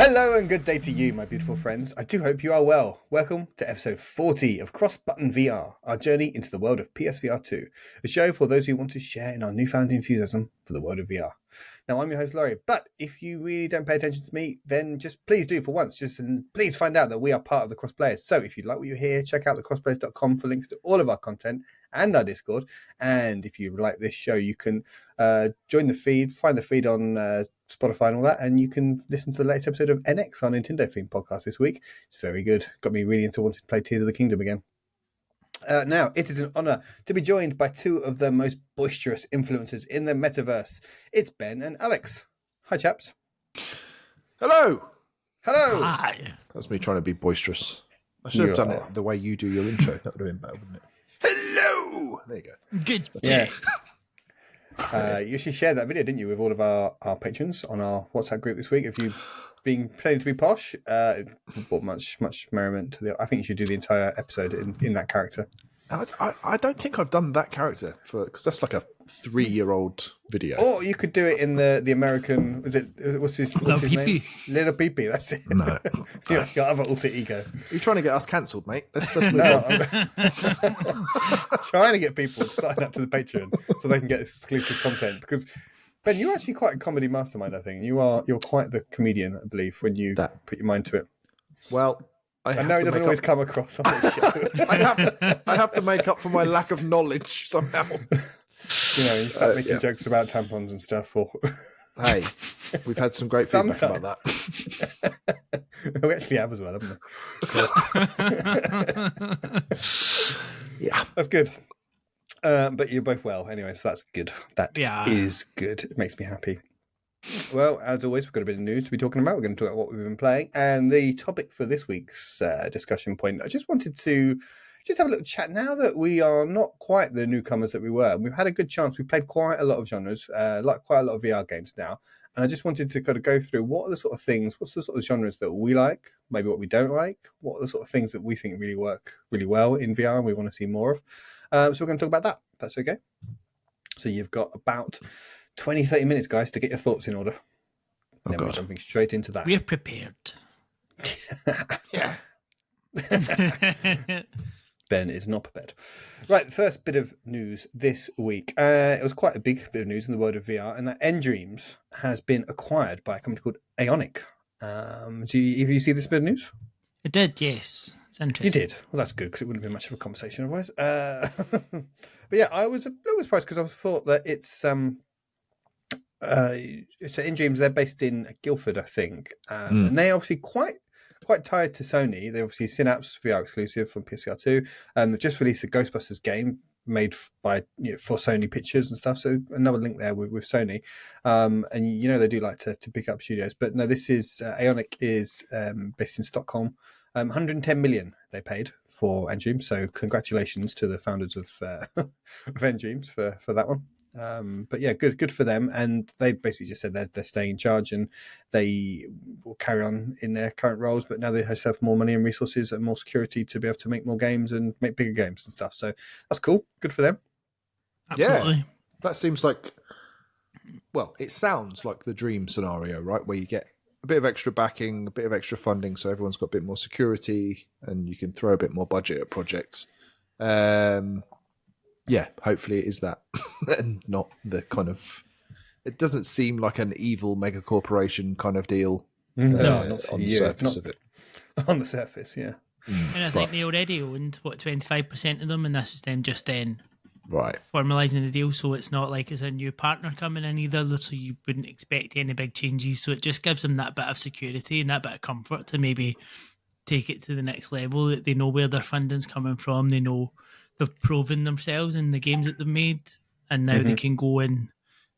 Hello and good day to you, my beautiful friends. I do hope you are well. Welcome to episode 40 of Cross Button VR, our journey into the world of PS VR2, a show for those who want to share in our newfound enthusiasm for the world of VR. Now, I'm your host, Laurie, but if you really don't pay attention to me, then just please do for once. Please find out that we are part of the Cross Players. So if you'd like what you hear, check out thecrossplayers.com for links to all of our content and our Discord. And if you like this show, you can join the feed, find the feed on Spotify and all that, and you can listen to the latest episode of NX, our Nintendo themed podcast this week. It's very good. Got me really into wanting to play Tears of the Kingdom again. Now, it is an honour to be joined by two of the most boisterous influencers in the metaverse. It's Ben and Alex. Hi, chaps. Hello. Hello. Hi. That's me trying to be boisterous. I should have done it the way you do your intro. That would have been better, wouldn't it? Hello. There you go. Good. Yeah. You actually shared that video, didn't you, with all of our patrons on our WhatsApp group this week? If you've been planning to be posh, it brought much merriment to I think you should do the entire episode in that character. I don't think I've done that character because that's like a 3-year-old video. Or you could do it in the American. What's his name? Little Pee-Pee. That's it. No, your other alter ego. Are you trying to get us cancelled, mate? Let's move on. Trying to get people to sign up to the Patreon so they can get exclusive content. Because Ben, you're actually quite a comedy mastermind. I think you're quite the comedian, I believe, when you put your mind to it. Well, I know it doesn't always come across on this show. I have to make up for my lack of knowledge somehow. You start making jokes about tampons and stuff. Hey, we've had some great feedback about that. We actually have as well, haven't we? Yeah, that's good. But you're both well anyway, so that's good. That is good. It makes me happy. Well, as always, we've got a bit of news to be talking about. We're going to talk about what we've been playing. And the topic for this week's discussion point, I just wanted to have a little chat now that we are not quite the newcomers that we were. We've had a good chance. We've played quite a lot of genres, like quite a lot of VR games now. And I just wanted to kind of go through what's the sort of genres that we like, maybe what we don't like, what are the sort of things that we think really work really well in VR and we want to see more of. So we're going to talk about that, if that's okay. So you've got about 20-30 minutes, guys, to get your thoughts in order. And then we're jumping straight into that. We're prepared. Yeah. Ben is not prepared. Right, the first bit of news this week. It was quite a big bit of news in the world of VR, and that N-Dreams has been acquired by a company called Ionic. Have you see this bit of news? I did, yes. It's interesting. You did? Well, that's good, because it wouldn't be much of a conversation otherwise. But yeah, I was a little surprised, because I thought that it's N-Dreams. They're based in Guildford, I think. And they obviously quite tied to Sony. They obviously Synapse VR exclusive from PS VR2, and they've just released a Ghostbusters game made by for Sony Pictures and stuff. So another link there with Sony, and they do like to pick up studios. But no, this is Ionic is based in Stockholm. 110 million they paid for N-Dreams. So congratulations to the founders of N-Dreams for that one. But yeah, good for them. And they basically just said they're staying in charge and they will carry on in their current roles. But now they have more money and resources and more security to be able to make more games and make bigger games and stuff. So that's cool. Good for them. Absolutely. Yeah, that seems like, well, it sounds like the dream scenario, right? Where you get a bit of extra backing, a bit of extra funding, so everyone's got a bit more security and you can throw a bit more budget at projects. Yeah, hopefully it is that and not the kind of... It doesn't seem like an evil mega corporation kind of deal on the surface of it. On the surface, yeah. And I think they already owned, 25% of them, and this was them just then formalising the deal, so it's not like it's a new partner coming in either, so you wouldn't expect any big changes. So it just gives them that bit of security and that bit of comfort to maybe take it to the next level. They know where their funding's coming from. They know they've proven themselves in the games that they've made, and now they can go and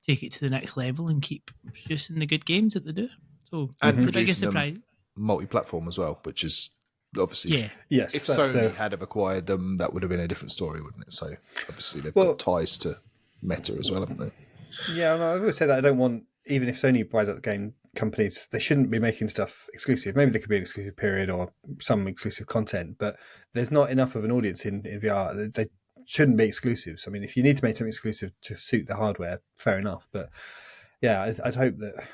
take it to the next level and keep producing the good games that they do. So and the biggest surprise, multi-platform as well, which is obviously yes. If Sony had have acquired them, that would have been a different story, wouldn't it? So obviously they've got ties to Meta as well, haven't they? Yeah, I would say that I don't want, even if Sony buys up the game companies, they shouldn't be making stuff exclusive. Maybe there could be an exclusive period or some exclusive content, but there's not enough of an audience in VR. They shouldn't be exclusives. I mean, if you need to make something exclusive to suit the hardware, fair enough. But yeah, I'd hope that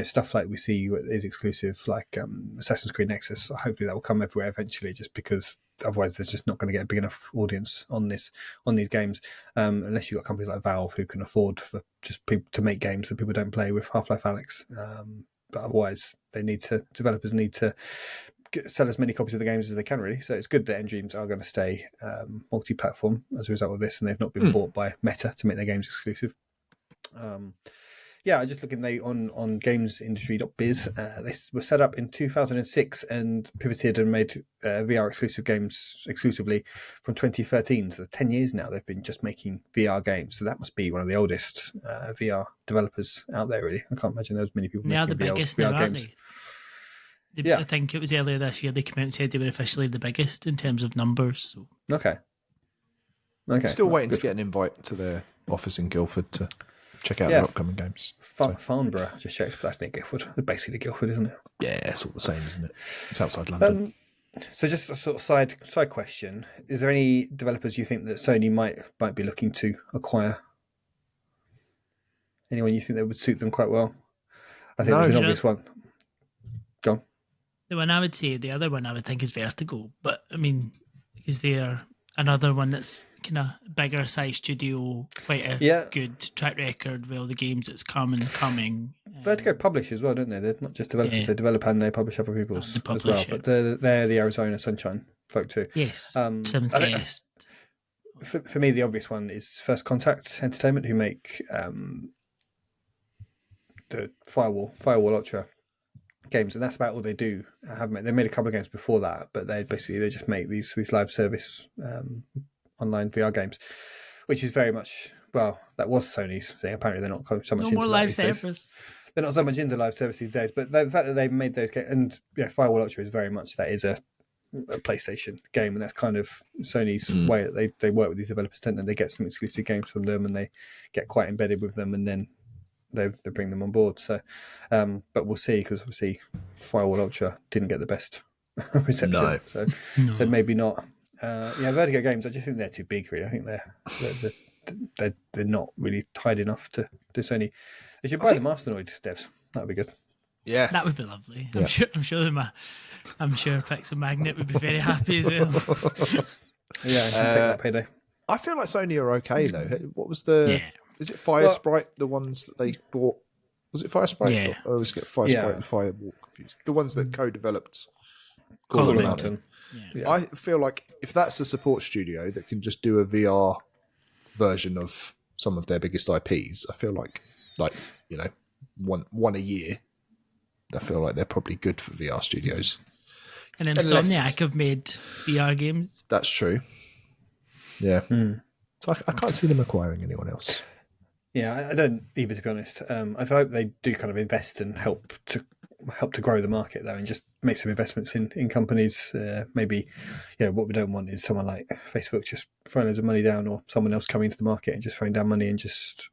stuff like we see is exclusive, like Assassin's Creed Nexus. Hopefully that will come everywhere eventually, just because otherwise there's just not going to get a big enough audience on these games, unless you've got companies like Valve who can afford for just people to make games that people don't play with Half-Life Alyx. But otherwise, developers need to sell as many copies of the games as they can, really. So it's good that Endreams are going to stay multi-platform as a result of this, and they've not been bought by Meta to make their games exclusive. I just looking on gamesindustry.biz. They were set up in 2006 and pivoted and made VR exclusive games exclusively from 2013. So 10 years now they've been just making VR games. So that must be one of the oldest VR developers out there, really. I can't imagine there's many people They are making the biggest VR now, games. aren't they? I think it was earlier this year they came out and said they were officially the biggest in terms of numbers. So. Okay. Still waiting to get an invite to their office in Guildford to check out their upcoming games. Farnborough, just checked, but that's near Guildford. It's basically Guildford, isn't it? Yeah, it's all the same, isn't it? It's outside London. So just a sort of side question. Is there any developers you think that Sony might be looking to acquire? Anyone you think that would suit them quite well? I think there's an obvious one. Go on. The one I would say, the other one I would think is Vertigo. But, I mean, because they're another one that's kind of bigger size studio, quite a good track record with all the games that's coming. Vertigo publish as well, don't they? They're not just developers; they develop and they publish other people's as well. But they're the Arizona Sunshine folk too. Yes, Seventh Guest. For me, the obvious one is First Contact Entertainment, who make the Firewall Ultra games, and that's about all they do. They made a couple of games before that, but they just make these live service online VR games, which is very much that was Sony's thing. Apparently, they're not so much into live service. They're not so much into live service these days, but the fact that they made those games, and Firewall Ultra is very much that is a PlayStation game, and that's kind of Sony's way that they work with these developers, don't they? They get some exclusive games from them, and they get quite embedded with them, and then they bring them on board. So, but we'll see, because obviously Firewall Ultra didn't get the best reception. No. So maybe not. Vertigo games, I just think they're too big, really. I think they're not really tied enough to Sony. They should buy the Masternoid devs. That would be good. Yeah, that would be lovely. Yeah. I'm sure Pixel Magnet would be very happy as well. Yeah, I can take that payday. I feel like Sony are okay though. What was the? Is it Firesprite? The ones that they bought? Was it Firesprite? Yeah. I always get Firesprite and Firewall confused. The ones that co-developed Call of Mountain. Yeah. I feel like if that's a support studio that can just do a VR version of some of their biggest IPs, I feel like one a year. I feel like they're probably good for VR studios. And Insomniac have made VR games. That's true. Yeah. So I can't see them acquiring anyone else. Yeah, I don't either, to be honest. I hope they do kind of invest and help to grow the market, though, and just make some investments in companies. Maybe, what we don't want is someone like Facebook just throwing loads of money down, or someone else coming into the market and just throwing down money and just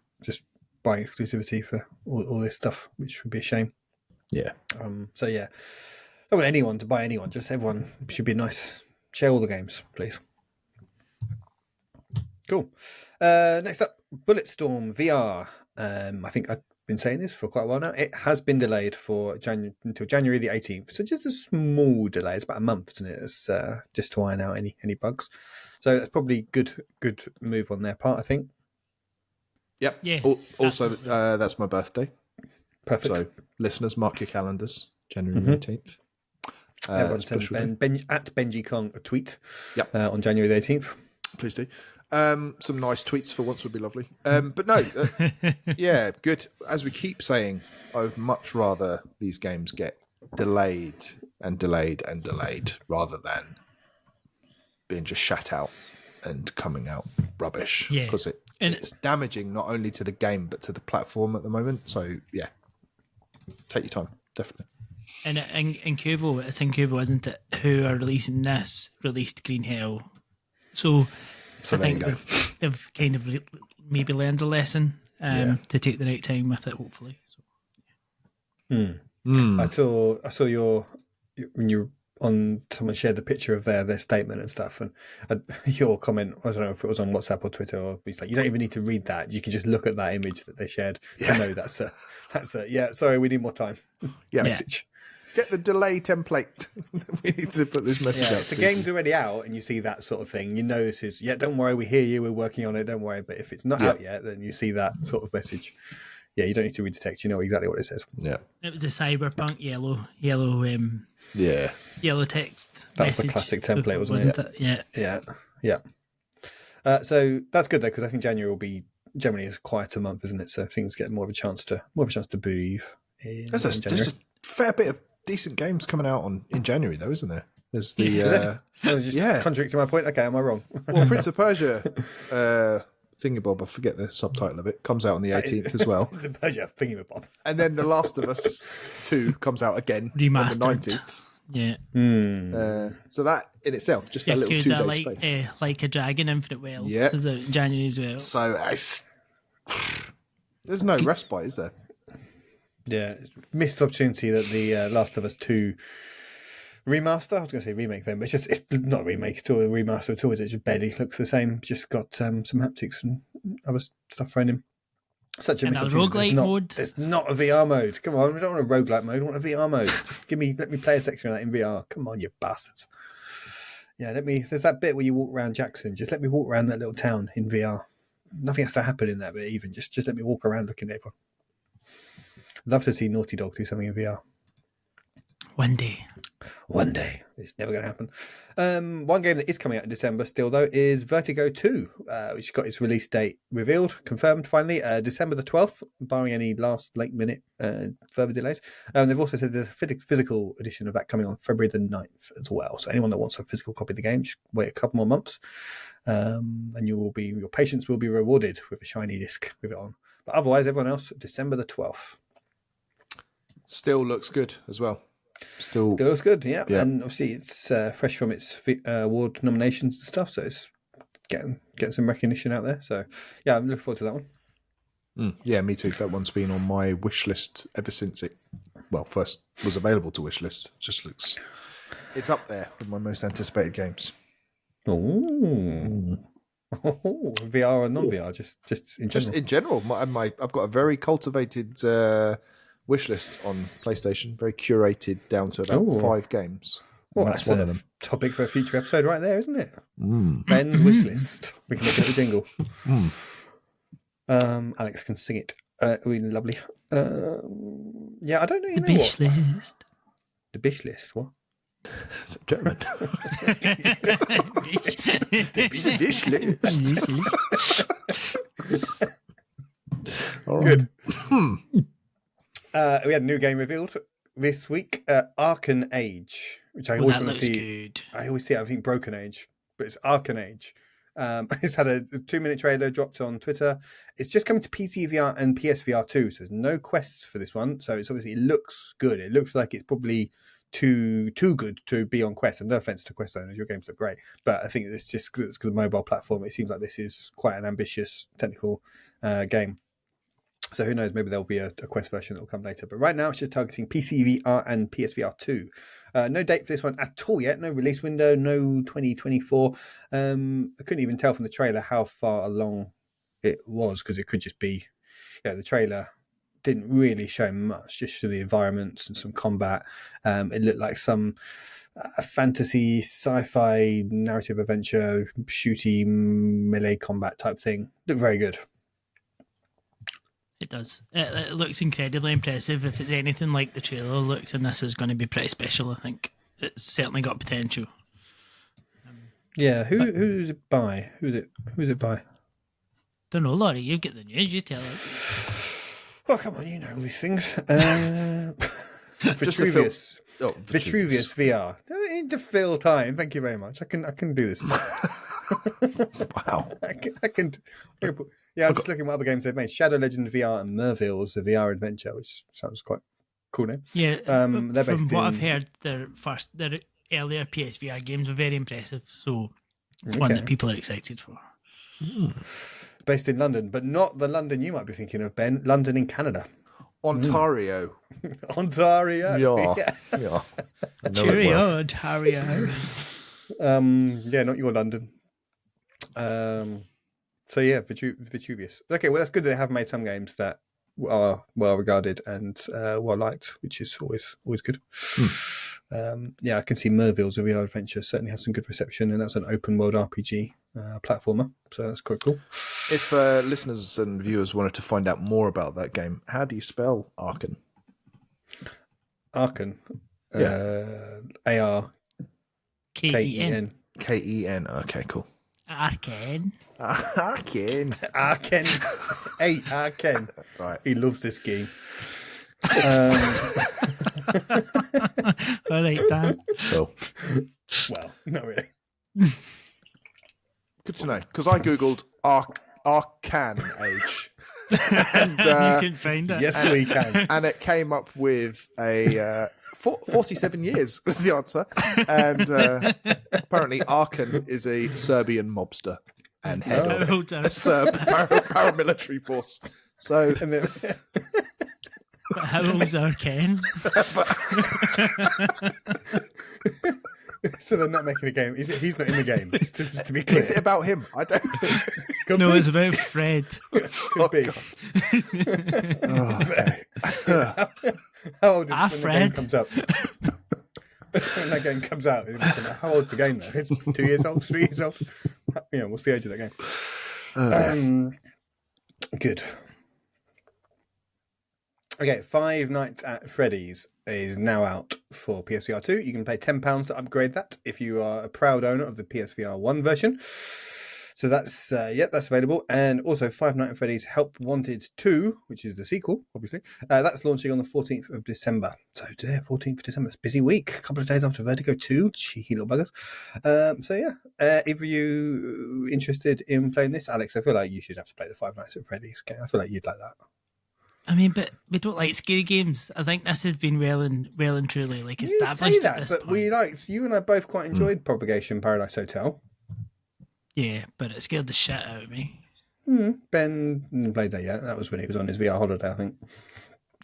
buying exclusivity for all this stuff, which would be a shame. Yeah. I don't want anyone to buy anyone. Just everyone should be nice. Share all the games, please. Cool. Next up, Bulletstorm VR. I think I've been saying this for quite a while now. It has been delayed for until January the 18th. So just a small delay. It's about a month, isn't it? It's just to iron out any bugs. So that's probably good move on their part, I think. Yep. Yeah. Also, that's my birthday. Perfect. So listeners, mark your calendars. January 18th. Everyone send at Benji Kong a tweet. Yep. On January the 18th. Please do. Some nice tweets for once would be lovely. But no, yeah, good. As we keep saying, I would much rather these games get delayed and delayed and delayed rather than being just shat out and coming out rubbish. Yeah. Because it's damaging not only to the game but to the platform at the moment. So yeah, take your time, definitely. And in Kuvo, it's in Kuvo, isn't it? Who are releasing this? Released Green Hell. So I think they've kind of maybe learned a lesson to take the right time with it, hopefully. So. I saw your when you someone shared the picture of their statement and stuff, and your comment, I don't know if it was on WhatsApp or Twitter, or it's like, you don't even need to read that, you can just look at that image that they shared to know that's a yeah, sorry, we need more time message. Get the delay template. We need to put this message out. If the game's already out and you see that sort of thing, you know this is, don't worry, we hear you, we're working on it, don't worry. But if it's not out yet, then you see that sort of message. Yeah, you don't need to read the text, you know exactly what it says. Yeah. It was a cyberpunk yellow text. That was the classic template, wasn't it? Yeah. So that's good though, because I think January will be generally a quieter month, isn't it? So things get more of a chance to breathe. There's a fair bit of decent games coming out in January, though, isn't there? There's the contradicting my point. Okay, am I wrong? Well, Prince of Persia, Thingybob, I forget the subtitle of it, comes out on the 18th as well. Prince of Persia, Thingybob, and then The Last of Us 2 comes out again remastered on the 19th. Yeah. So that in itself, just a little 2-day space. Like a Dragon, Infinite Wealth. Yeah, is out in January as well. So there's no respite, is there? Yeah, missed opportunity that the Last of Us 2 remaster, I was going to say remake then, but it's not a remake at all, a remaster at all, is it? Just barely looks the same, just got some haptics and other stuff thrown in. Such a missed opportunity. It's not a VR mode. Come on, we don't want a roguelike mode, we want a VR mode. Just let me play a section of that in VR. Come on, you bastards. Yeah, there's that bit where you walk around Jackson, just let me walk around that little town in VR. Nothing has to happen in that bit even, just let me walk around looking at everyone. Love to see Naughty Dog do something in VR. One day. It's never going to happen. One game that is coming out in December still, though, is Vertigo 2, which got its release date revealed, confirmed finally, December the 12th, barring any late-minute further delays. They've also said there's a physical edition of that coming on February the 9th as well. So anyone that wants a physical copy of the game, just wait a couple more months, and your patience will be rewarded with a shiny disc with it on. But otherwise, everyone else, December the 12th. Still looks good as well. Still looks good, yeah. And obviously it's fresh from its award nominations and stuff, so it's getting some recognition out there. So yeah, I'm looking forward to that one. Yeah, me too. That one's been on my wish list ever since it first was available to wish list. It's up there with my most anticipated games. VR and non-VR, just in general. Just in general, I've got a very cultivated wish list on PlayStation, very curated down to about 5 games. Well, that's one of them. Topic for a future episode right there, isn't it? Ben's wish list. We can make it a jingle. Alex can sing it. Really lovely. Yeah, I don't know. The bish list. The bish list. What? It's German. Bish list. Good. We had a new game revealed this week, Arcan Age, which I always want to see. Good. I always see it, I think Broken Age, but it's Arcan Age. It's had a 2-minute trailer dropped on Twitter. It's just coming to PC VR and PSVR2, so there's no quests for this one. So it looks good. It looks like it's probably too good to be on Quest. And no offense to Quest owners, your games look great, but I think it's just because it's the mobile platform. It seems like this is quite an ambitious technical game. So who knows, maybe there'll be a Quest version that will come later. But right now it's just targeting PC VR and PSVR 2. No date for this one at all yet. No release window, no 2024. I couldn't even tell from the trailer how far along it was, because it could just be, the trailer didn't really show much, just the environments and some combat. It looked like some fantasy, sci-fi, narrative adventure, shooty, melee combat type thing. Looked very good. It does. It looks incredibly impressive. If it's anything like the trailer looks, and this is going to be pretty special, I think. It's certainly got potential. Yeah, who's it by? Who's it by? Don't know, Laurie. You get the news. You tell us. Well, come on, you know all these things. Vitruvius. Vitruvius VR. Don't need to fill time. Thank you very much. I can do this. Wow. I can. Yeah, I'm just looking at what other games they've made. Shadow Legend VR and Merville's a VR adventure, which sounds quite cool name. Yeah, they're based from what I've heard, their earlier PSVR games were very impressive, so it's one that people are excited for. Based in London, but not the London you might be thinking of, Ben. London in Canada. Ontario. Ontario. Yeah. I know it well. Cheerio, Harry. Yeah, not your London. So yeah, Vitruvius. Okay, well that's good that they have made some games that are well regarded and well liked, which is always good. Yeah, I can see Merville's a VR adventure certainly has some good reception, and that's an open world RPG platformer, so that's quite cool. If listeners and viewers wanted to find out more about that game, how do you spell Arken? Arken, Yeah. ARKEN. KEN. Okay, cool. Arcane. Arken. Arken. Hey, Arken. Right. He loves this game. All right, Dan. Cool. Well, not really. Good to know, because I googled Arcan age. And, You can find it. Yes, we can. and it came up with a 47 years was the answer. And apparently Arkan is a Serbian mobster and head of a Serb paramilitary force. So, And then, How old's Arcane? so they're not making a game. He's not in the game. Just to be clear. is it about him? I don't know. Could No, be. it's about Fred. Could be. Oh, How old is it when the game Fred. comes up? When that game comes out, how old's the game though? It's 2 years old, 3 years old. Yeah, what's the age of that game? Good. Okay, Five Nights at Freddy's is now out for PSVR 2. You can pay £10 to upgrade that if you are a proud owner of the PSVR 1 version. So that's available. And also Five Nights at Freddy's Help Wanted 2, which is the sequel, obviously. That's launching on the 14th of December. So today, 14th of December, it's a busy week. A couple of days after Vertigo 2, cheeky little buggers. So yeah, if you interested in playing this, Alex, I feel like you should have to play the Five Nights at Freddy's game. I feel like you'd like that. I mean, but we don't like scary games. I think this has been well and truly like You established say that, at this but point. we liked, you and I both quite enjoyed Propagation Paradise Hotel. Yeah, but it scared the shit out of me. Ben didn't play that yet. That was when he was on his VR holiday, I think.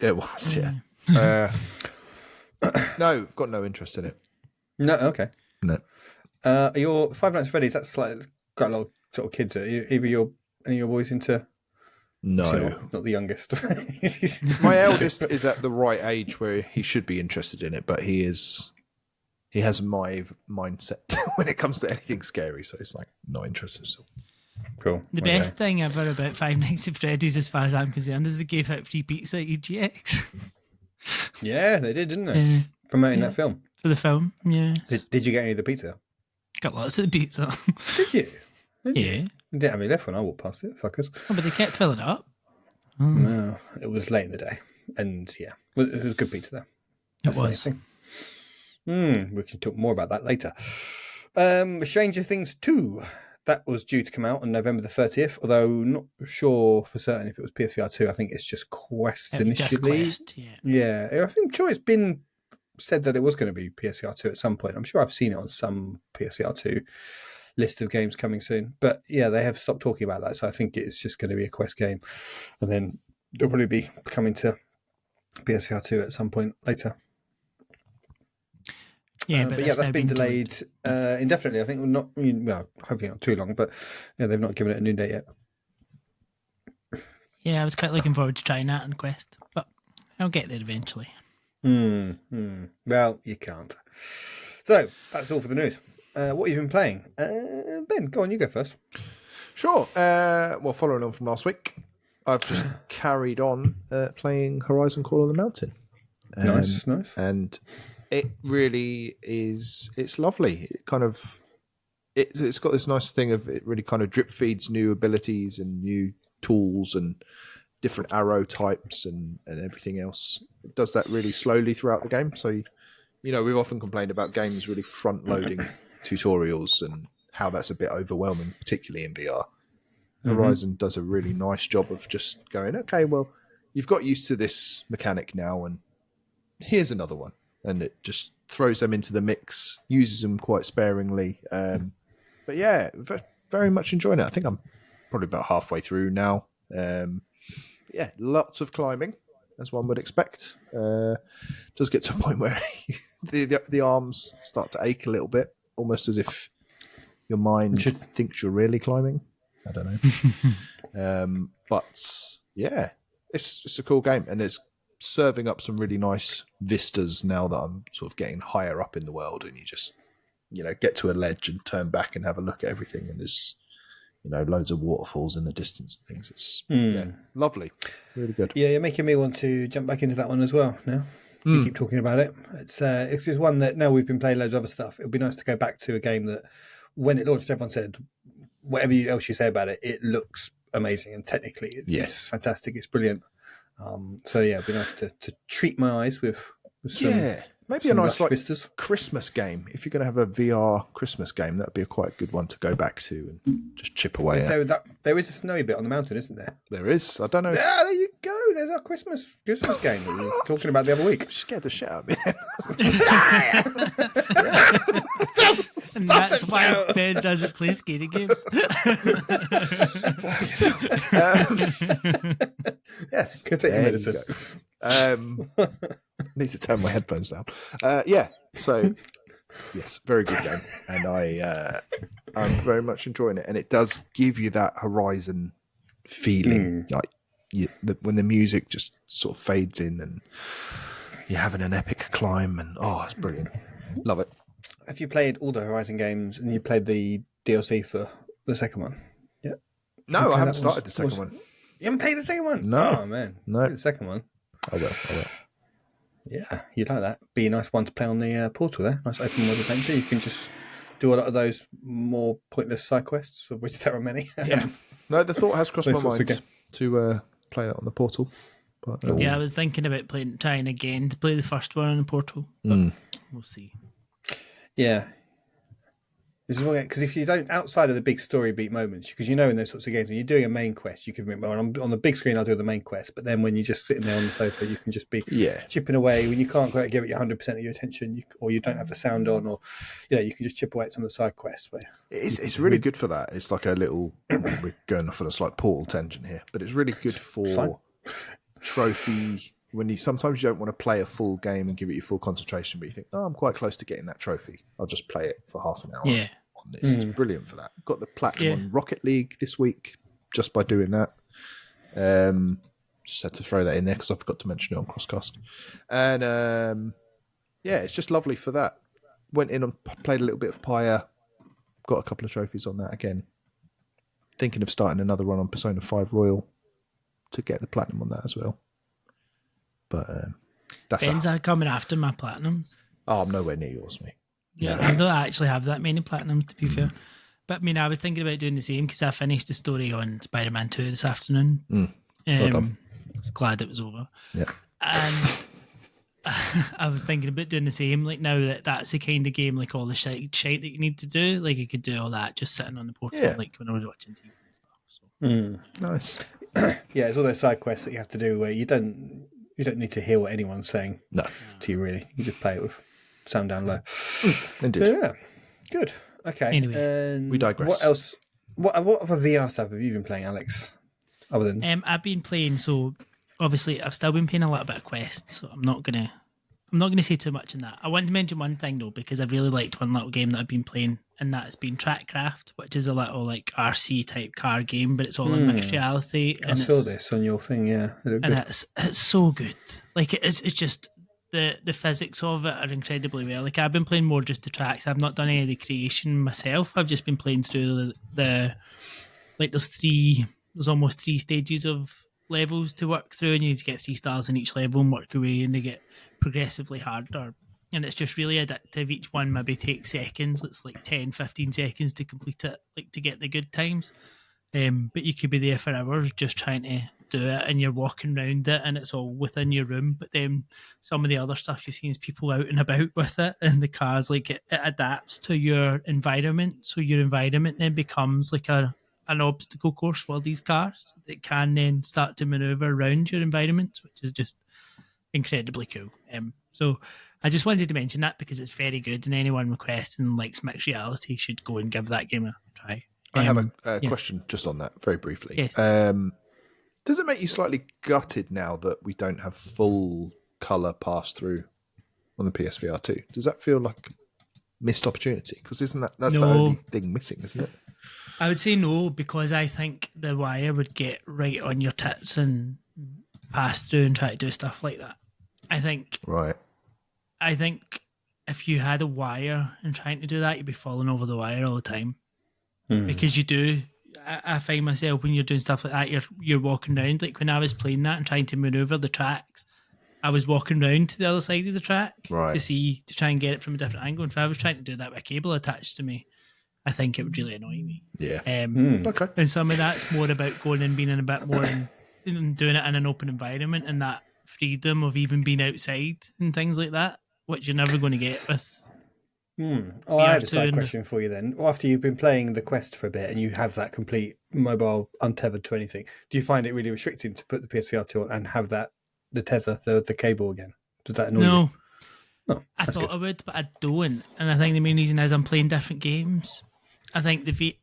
it was, yeah. No, I've got no interest in it. No, okay. No. Your Five Nights at Freddy's, that's like got a lot of sort of kids. Either any of your boys into? No. Not the youngest. My eldest is at the right age where he should be interested in it, but he has my mindset when it comes to anything scary, so it's like not interested at all. Cool. The best thing ever about Five Nights at Freddy's, as far as I'm concerned, is they gave out free pizza at EGX. Yeah, they did, didn't they? Promoting that film. For the film, yeah. Did you get any of the pizza? Got lots of the pizza. Did you? Did you? Yeah. You didn't have any left when I walked past it, fuckers. Oh, but they kept filling it up. No, it was late in the day. And yeah, it was good pizza though. It was. We can talk more about that later. Stranger Things 2. That was due to come out on November the 30th, although not sure for certain if it was PSVR 2. I think it's just Quest It was just initially. Quest, yeah. Yeah, I think sure it's been said that it was going to be PSVR 2 at some point. I'm sure I've seen it on some PSVR 2 list of games coming soon. But yeah, they have stopped talking about that, so I think it's just going to be a Quest game. And then it'll probably be coming to PSVR 2 at some point later. Yeah, but yeah, that's been delayed indefinitely. I think hopefully not too long, but yeah, they've not given it a new date yet. Yeah, I was quite looking forward to trying that on Quest, but I'll get there eventually. Well, you can't. So that's all for the news. What have you been playing? Ben, go on, you go first. Sure. Well, following on from last week, I've just carried on playing Horizon Call of the Mountain. Nice. And it really is, it's lovely. It kind of, it's got this nice thing of it really kind of drip feeds new abilities and new tools and different arrow types and everything else. It does that really slowly throughout the game. So, we've often complained about games really front loading tutorials and how that's a bit overwhelming, particularly in VR. Horizon does a really nice job of just going, okay, well, you've got used to this mechanic now and here's another one. And it just throws them into the mix, uses them quite sparingly. But yeah, very much enjoying it. I think I'm probably about halfway through now. Lots of climbing, as one would expect. Does get to a point where the arms start to ache a little bit, almost as if your mind thinks you're really climbing. I don't know. But yeah, it's a cool game, and it's serving up some really nice vistas now that I'm sort of getting higher up in the world, and you just get to a ledge and turn back and have a look at everything, and there's loads of waterfalls in the distance and things. It's lovely, really good. Yeah, you're making me want to jump back into that one as well now. You keep talking about it. It's just one that now we've been playing loads of other stuff. It would be nice to go back to a game that when it launched, everyone said, whatever else you say about it, it looks amazing, and technically it's fantastic. It's brilliant. So yeah, it'd be nice to treat my eyes with some, maybe a nice vistas. Christmas game. If you're going to have a VR Christmas game, that'd be a quite good one to go back to and just chip away at. There is a snowy bit on the mountain, isn't there? There is. I don't know. Yeah, there you go. There's our Christmas game that we were talking about the other week. Scared the shit out of me. And that's why Ben doesn't play scary games. Yes. Can take your medicine. Need to turn my headphones down. So yes, very good game, and I'm very much enjoying it, and it does give you that Horizon feeling, like when the music just sort of fades in and you're having an epic climb, and it's brilliant. Love it. Have you played all the Horizon games, and you played the DLC for the second one? Yeah. No, I haven't started the second one. You haven't played the second one? No. Oh man, No. Play the second one. I will. Yeah, you'd like that. Be a nice one to play on the Portal there. Nice open world adventure. You can just do a lot of those more pointless side quests, of which there are many. Yeah. No, the thought has crossed my mind to play that on the Portal. But, I was thinking about trying again to play the first one on the Portal, but we'll see. Yeah. This is because if you don't, outside of the big story beat moments, because in those sorts of games, when you're doing a main quest, you can remember on the big screen, I'll do the main quest, but then when you're just sitting there on the sofa, you can just be chipping away. When you can't quite give it your 100% of your attention, or you don't have the sound on, or you can just chip away at some of the side quests. It's really good for that. It's like a little, we're going off on a slight Portal tangent here, but it's really good for trophy. When sometimes you don't want to play a full game and give it your full concentration, but you think, I'm quite close to getting that trophy. I'll just play it for half an hour on this. It's brilliant for that. Got the platinum on Rocket League this week just by doing that. Just had to throw that in there because I forgot to mention it on Crosscast. And it's just lovely for that. Went in and played a little bit of Pyre. Got a couple of trophies on that again. Thinking of starting another run on Persona 5 Royal to get the platinum on that as well. But that's Ben's coming after my platinums. I'm nowhere near yours, mate. Yeah, I don't actually have that many platinums, to be fair. But I was thinking about doing the same because I finished the story on Spider-Man 2 this afternoon. Well done. I was glad it was over. Yeah. And I was thinking about doing the same. Like now that's the kind of game, like all the shite that you need to do. Like I could do all that just sitting on the Portal, like when I was watching TV and stuff. So. Nice. Yeah, it's all those side quests that you have to do where you don't need to hear what anyone's saying to you, really. You just play it with sound down low. Indeed. Yeah, good. Okay. Anyway, and we digress. What else? What other VR stuff have you been playing, Alex? Other than I've been playing. So obviously, I've still been playing a little bit of Quest. So I'm not gonna say too much on that. I want to mention one thing though, because I've really liked one little game that I've been playing, and that's been Trackcraft, which is a little like RC type car game, but it's all in mixed reality. I saw this on your thing, yeah. And it's so good. Like it's just the physics of it are incredibly well. Like I've been playing more just the tracks. I've not done any of the creation myself. I've just been playing through the there's almost 3 stages of levels to work through, and you need to get 3 stars in each level and work your way, and they get progressively harder. And it's just really addictive. Each one maybe takes seconds. It's like 10-15 seconds to complete it, like to get the good times. But you could be there for hours just trying to do it, and you're walking around it, and it's all within your room. But then some of the other stuff you've seen is people out and about with it, and the cars, like it adapts to your environment. So your environment then becomes like an obstacle course for these cars that can then start to maneuver around your environment, which is just incredibly cool. So I just wanted to mention that because it's very good, and anyone requesting likes mixed reality should go and give that game a try. I have a question just on that, very briefly. Yes. Does it make you slightly gutted now that we don't have full colour pass through on the PSVR2. Does that feel like missed opportunity? Because that's No. the only thing missing, isn't it? I would say no, because I think the wire would get right on your tits and pass through and try to do stuff like that. I think if you had a wire and trying to do that, you'd be falling over the wire all the time. Because you do. I find myself when you're doing stuff like that, you're walking around. Like when I was playing that and trying to maneuver the tracks, I was walking around to the other side of the track to try and get it from a different angle. And if I was trying to do that with a cable attached to me, I think it would really annoy me. Yeah. Okay. And some of that's more about going and being in a bit more and doing it in an open environment and that freedom of even being outside and things like that, which you're never going to get with. Oh, I have a side question for you then. After you've been playing the Quest for a bit and you have that complete mobile untethered to anything, do you find it really restricting to put the PSVR2 on and have the tether, the cable again? Does that annoy you? No. Oh, I thought I would, but I don't. And I think the main reason is I'm playing different games. I think the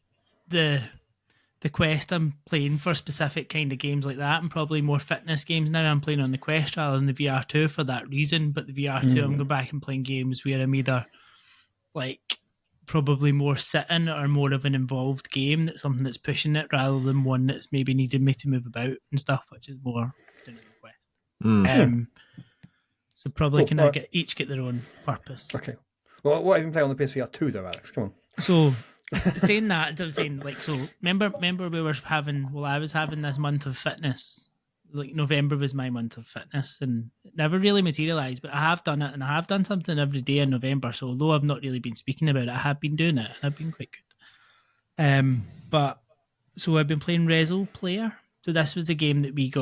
Quest I'm playing for specific kind of games like that, and probably more fitness games now. I'm playing on the Quest rather than the VR2 for that reason. But the VR2, I'm going back and playing games where I'm either like probably more sitting or more of an involved game that's something that's pushing it rather than one that's maybe needing me to move about and stuff, which is more doing in the Quest. So probably each get their own purpose. Okay. Well, what have you been playing on the PSVR2 though, Alex? Come on. So saying that, I was saying like, so remember we were I was having this month of fitness. Like November was my month of fitness and it never really materialised, but I have done it and I have done something every day in November. So although I've not really been speaking about it, I have been doing it and I've been quite good. But so I've been playing Rezzil Player. So this was the game that we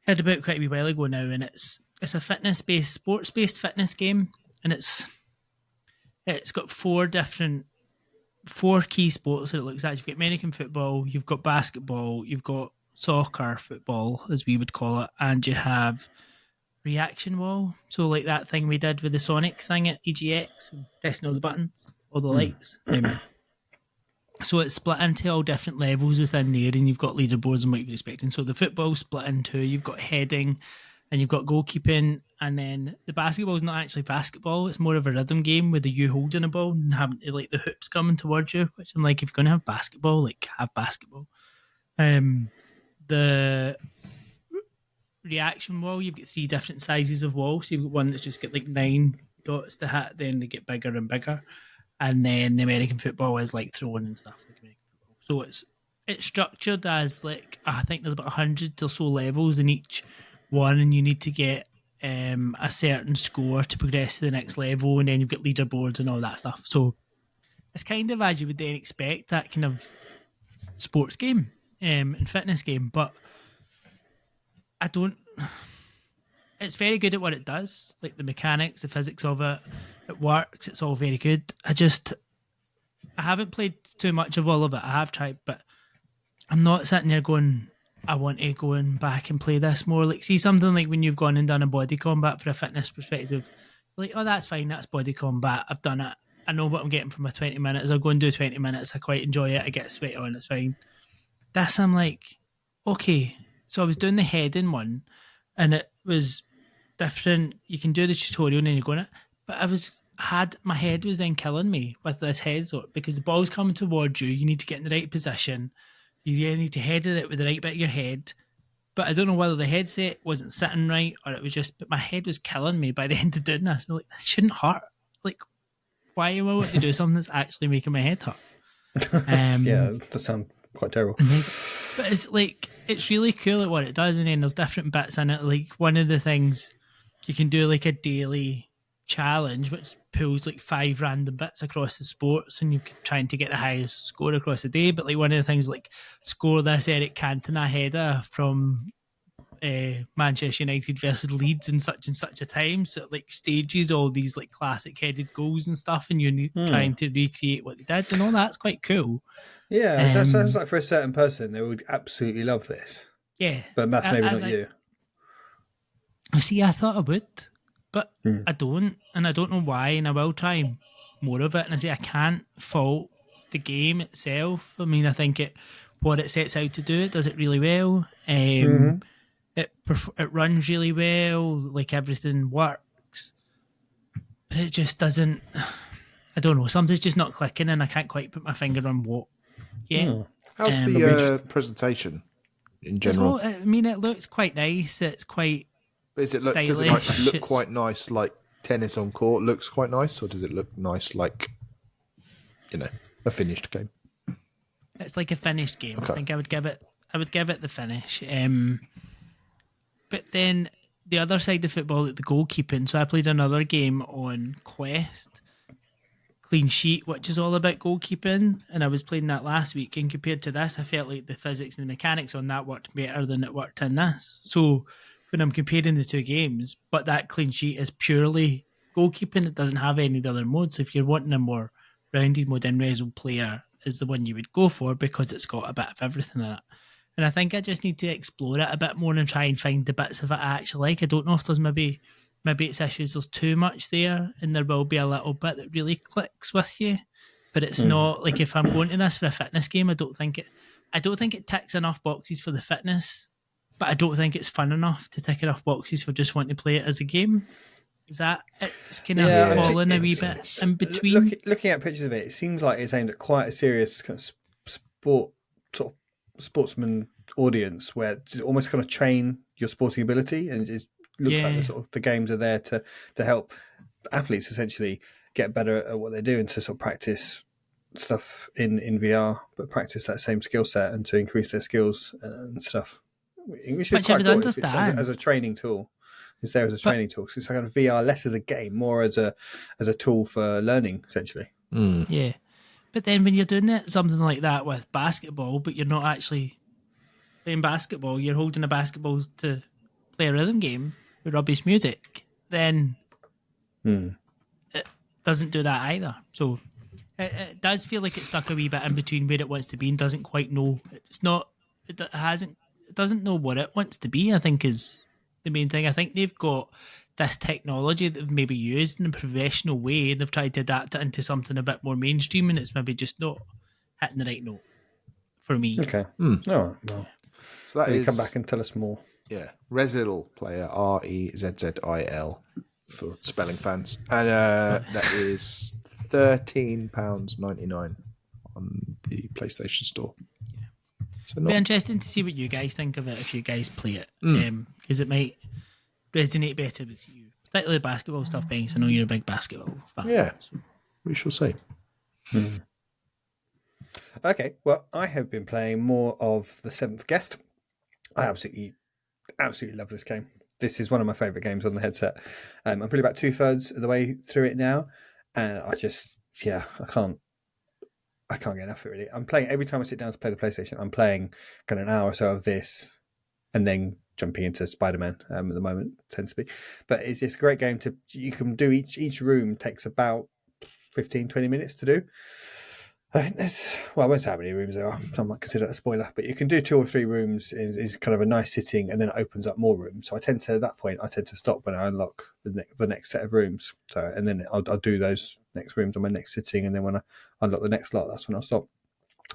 had about quite a wee while ago now, and it's a fitness-based, sports-based fitness game, and it's got four key sports that it looks at. You've got American football, you've got basketball, you've got soccer, football, as we would call it, and you have reaction wall. So like that thing we did with the Sonic thing at EGX, pressing all the buttons, all the lights. So it's split into all different levels within there, and you've got leaderboards and what you're expecting. So the football's split into, you've got heading, and you've got goalkeeping, and then the basketball's not actually basketball, it's more of a rhythm game with you holding a ball and having like the hoops coming towards you, which I'm like, if you're going to have basketball, like have basketball. The reaction wall, you've got 3 different sizes of walls. So you've got one that's just got like 9 dots to hit, then they get bigger and bigger. And then the American football is like throwing and stuff like American football. So it's structured as like, I think there's about 100 or so levels in each one, and you need to get a certain score to progress to the next level, and then you've got leaderboards and all that stuff. So it's kind of as you would then expect, that kind of sports game and fitness game, but it's very good at what it does, like the mechanics, the physics of it. It works, it's all very good. I haven't played too much of all of it. I have tried, but I'm not sitting there going, I want to go back and play this more. Like, see something like when you've gone and done a body combat for a fitness perspective, like, oh, that's fine, that's body combat, I've done it, I know what I'm getting from my 20 minutes, I'll go and do 20 minutes, I quite enjoy it, I get sweat on, it's fine. This, I'm like, okay, so I was doing the heading one, and it was different. You can do the tutorial and then you go in it, but my head was then killing me with this head sort, because the ball's coming towards you, you need to get in the right position, you need to head it with the right bit of your head, but I don't know whether the headset wasn't sitting right or it was just, but my head was killing me by the end of doing this. I'm like, this shouldn't hurt. Like, why am I wanting to do something that's actually making my head hurt? Yeah, that sounds quite terrible. But it's like, it's really cool at what it does, and then there's different bits in it. Like, one of the things, you can do like a daily challenge which pulls like 5 random bits across the sports, and you're trying to get the highest score across the day. But like, one of the things, like, score this Eric Cantona header from Manchester United versus Leeds in such and such a time, so it like stages all these like classic headed goals and stuff, and you're trying to recreate what they did, and all that's quite cool. Yeah, so it sounds like for a certain person they would absolutely love this. Yeah, but that's maybe not you. See, I thought I would, but I don't, and I don't know why, and I will try more of it. And I say, I can't fault the game itself. I mean, I think what it sets out to do, it does it really well. It runs really well, like everything works. but it just doesn't. I don't know. Something's just not clicking, and I can't quite put my finger on what yet. How's the presentation in general? I mean, it looks quite nice. It's quite. Does it look quite nice? Like tennis on court looks quite nice, or does it look nice like a finished game? It's like a finished game. Okay. I think I would give it the finish. But then the other side of football, the goalkeeping. So I played another game on Quest, Clean Sheet, which is all about goalkeeping, and I was playing that last week. And compared to this, I felt like the physics and the mechanics on that worked better than it worked in this. So when I'm comparing the two games, but that Clean Sheet is purely goalkeeping, it doesn't have any of the other modes. If you're wanting a more rounded mode, then Rezzil Player is the one you would go for because it's got a bit of everything in it. And I think I just need to explore it a bit more and try and find the bits of it I actually like. I don't know if there's maybe it's issues there's too much there, and there will be a little bit that really clicks with you. But it's not like if I'm going to this for a fitness game, I don't think it ticks enough boxes for the fitness, but I don't think it's fun enough to tick enough boxes for just wanting to play it as a game. Is that it's kind of falling a wee bit in between? Looking at pictures of it, it seems like it's aimed at quite a serious kind of sportsman audience, where it's almost kind of train your sporting ability, and it looks like the games are there to help athletes essentially get better at what they do and to sort of practice stuff in VR, but practice that same skill set and to increase their skills and stuff. Which is quite cool as a training tool. It's there as a training tool. So it's kind of VR less as a game, more as a tool for learning, essentially. Yeah. But then when you're doing something like that with basketball, but you're not actually playing basketball, you're holding a basketball to play a rhythm game with rubbish music, then it doesn't do that either. So it does feel like it's stuck a wee bit in between where it wants to be and doesn't quite know. It doesn't know what it wants to be, I think, is the main thing. I think they've got this technology that they've maybe used in a professional way, and they've tried to adapt it into something a bit more mainstream, and it's maybe just not hitting the right note for me. Okay. All right. Well, so that is... come back and tell us more. Yeah. Rezzil Player, Rezzil, for spelling fans. And that is £13.99 on the PlayStation Store. So it'll be interesting to see what you guys think of it if you guys play it, because it might resonate better with you, particularly basketball stuff, Banks. I know you're a big basketball fan. Yeah, so we shall see. Okay, well, I have been playing more of The Seventh Guest. I absolutely love this game. This is one of my favourite games on the headset. I'm probably about 2/3 of the way through it now, and I can't get enough of it, really. I'm playing, every time I sit down to play the PlayStation, I'm playing kind of an hour or so of this and then jumping into Spider-Man at the moment, tends to be. But it's just a great game you can do. Each room takes about 15-20 minutes to do. I think I won't say how many rooms there are, so I might consider it a spoiler, but you can do 2 or 3 rooms is kind of a nice sitting, and then it opens up more rooms. So at that point, I tend to stop when I unlock the next set of rooms. So, and then I'll do those next rooms on my next sitting, and then when I unlock the next lot, that's when I'll stop.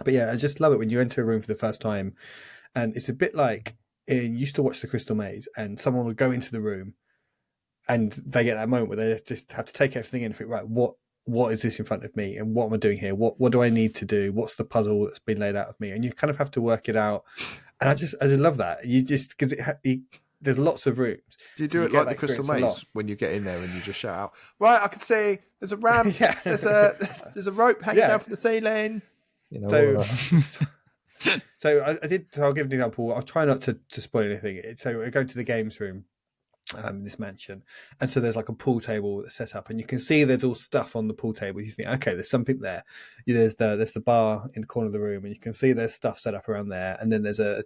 But yeah, I just love it when you enter a room for the first time, and it's a bit like you used to watch The Crystal Maze, and someone would go into the room, and they get that moment where they just have to take everything in and think, right, what is this in front of me, and what am I doing here? What do I need to do? What's the puzzle that's been laid out of me? And you kind of have to work it out. And I just love that. You just, because there's lots of rooms. Do you do it like the Crystal Maze when you get in there and you just shout out, right, I can see there's a ramp, there's a rope hanging down from the ceiling. So I'll give an example. I'll try not to spoil anything. So I go to the games room, this mansion, and so there's like a pool table that's set up, and you can see there's all stuff on the pool table. You think, okay, there's something there. There's the bar in the corner of the room, and you can see there's stuff set up around there, and then there's a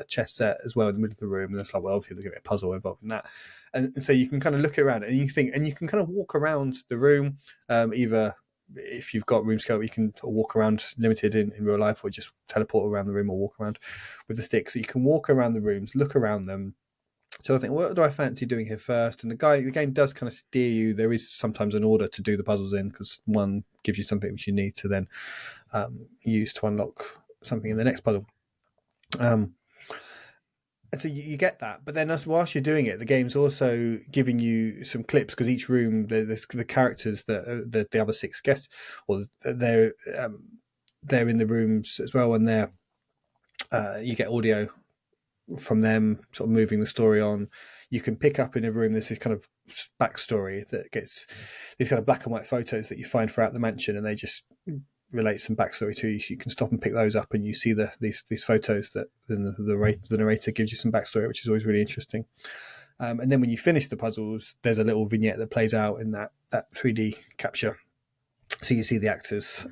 chess set as well in the middle of the room, and it's like, well, obviously there's going to be a puzzle involved in that, and so you can kind of look around and you can kind of walk around the room, either if you've got room scale, you can walk around limited in real life, or just teleport around the room or walk around with the stick. So you can walk around the rooms, look around them. So I think, what do I fancy doing here first? And the game does kind of steer you. There is sometimes an order to do the puzzles in, because one gives you something which you need to then use to unlock something in the next puzzle. so you get that, but then whilst you're doing it, the game's also giving you some clips because each room, there's the characters that the other 6 guests, or they're in the rooms as well, and you get audio from them, sort of moving the story on. You can pick up in a room. There's this kind of backstory that gets these kind of black and white photos that you find throughout the mansion, and they just relate some backstory to you. You can stop and pick those up, and you see these photos that the narrator gives you some backstory, which is always really interesting. And then when you finish the puzzles, there's a little vignette that plays out in that 3D capture, so you see the actors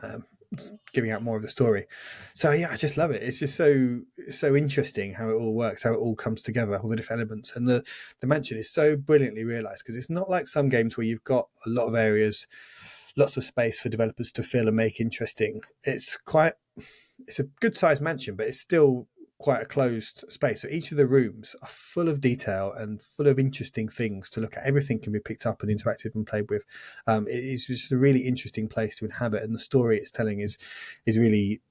giving out more of the story. So yeah, I just love it. It's just so interesting how it all works, how it all comes together, all the different elements, and the mansion is so brilliantly realized because it's not like some games where you've got a lot of areas, lots of space for developers to fill and make interesting. It's a good sized mansion, but it's still quite a closed space. So each of the rooms are full of detail and full of interesting things to look at. Everything can be picked up and interacted and played with. It is just a really interesting place to inhabit, and the story it's telling is really